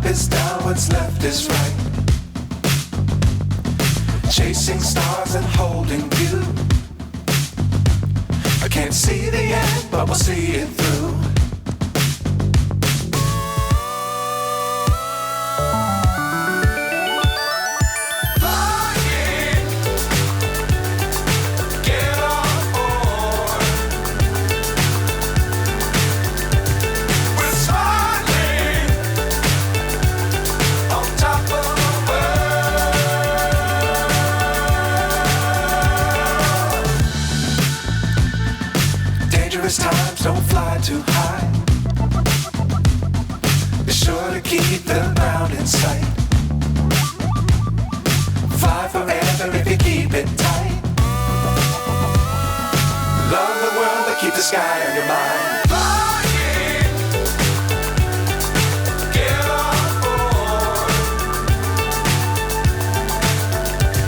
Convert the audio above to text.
is down, what's left is right. Chasing stars and holding you. I can't see the end, but we'll see it through. Times don't fly too high. Be sure to keep the ground in sight. Fly forever if you keep it tight. Love the world, but keep the sky on your mind.